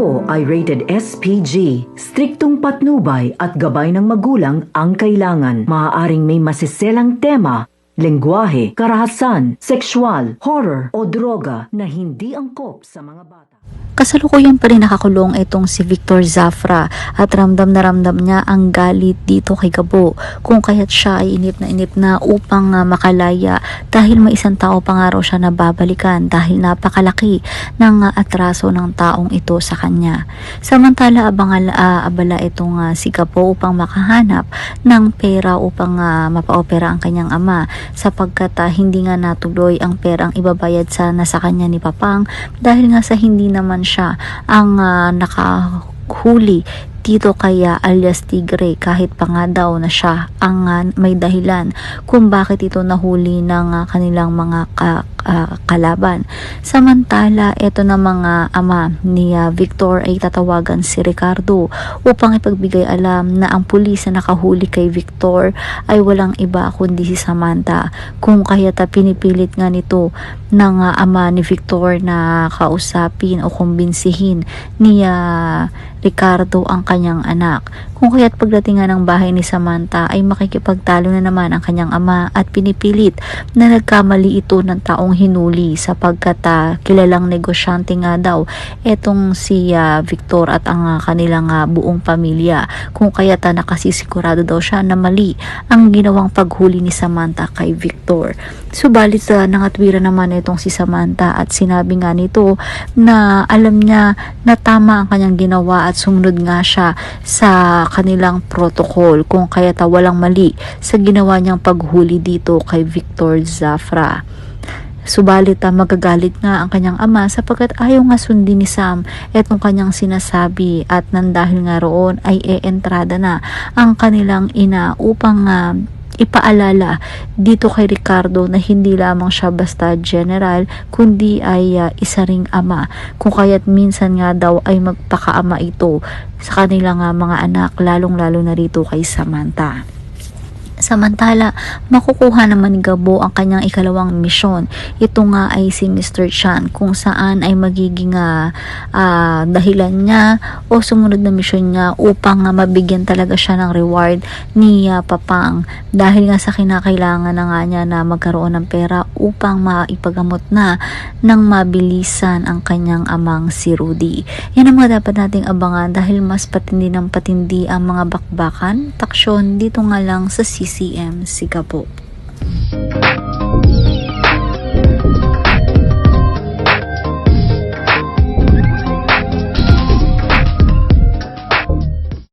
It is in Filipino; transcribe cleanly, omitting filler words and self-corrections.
ito ay rated SPG. Striktong patnubay at gabay ng magulang ang kailangan. Maaaring may masiselang tema, lengguwahe, karahasan, sexual, horror o droga na hindi angkop sa mga bata. Kasalukuyan pa rin nakakulong itong si Victor Zafra at ramdam na ramdam niya ang galit dito kay Gabo kung kaya't siya ay inip na upang makalaya dahil may isang tao pa nga raw siya na babalikan dahil napakalaki ng atraso ng taong ito sa kanya. Samantala abala itong si Gabo upang makahanap ng pera upang mapaopera ang kanyang ama sapagkat hindi nga natuloy ang perang ibabayad sana sa kanya ni Papang dahil nga sa hindi naman siya ang nakahuli dito kaya alias Tigre kahit pa nga daw na siya ang may dahilan kung bakit ito nahuli ng kanilang mga kalaban. Samantala, ito na mga ama ni Victor ay tatawagan si Ricardo upang ipagbigay alam na ang pulis na nakahuli kay Victor ay walang iba kundi si Samantha. Kung kaya't pinipilit nga nito ng ama ni Victor na kausapin o kumbinsihin ni Ricardo ang kanyang anak. Kung kaya't pagdating nga ng bahay ni Samantha ay makikipagtalo na naman ang kanyang ama at pinipilit na nagkamali ito ng taong hinuli sapagkat kilalang negosyante nga daw etong si Victor at ang kanilang buong pamilya. Kung kaya't nakasisigurado daw siya na mali ang ginawang paghuli ni Samantha kay Victor. Subalit nangatwira naman itong si Samantha at sinabi nga nito na alam niya na tama ang kanyang ginawa at sumunod nga siya sa kanilang protocol kung kaya't walang mali sa ginawa niyang paghuli dito kay Victor Zafra. Subalit magagalit nga ang kanyang ama sapagkat ayaw nga sundin ni Sam etong kanyang sinasabi at nang dahil nga roon ay entrada na ang kanilang ina upang ipaalala dito kay Ricardo na hindi lamang siya basta general kundi ay isa ring ama kung kaya't minsan nga daw ay magpakaama ito sa kanilang mga anak lalong-lalo na rito kay Samantha. Samantala, makukuha naman ni Gabo ang kanyang ikalawang misyon. Ito nga ay si Mr. Chan kung saan ay magiging dahilan niya o sumunod na misyon niya upang mabigyan talaga siya ng reward ni Papang dahil nga sa kinakailangan na nga niya na magkaroon ng pera upang maipagamot na ng mabilisan ang kanyang amang si Rudy. Yan ang mga dapat nating abangan dahil mas patindi ng patindi ang mga bakbakan, taksyon dito nga lang sa CCM Sigabo.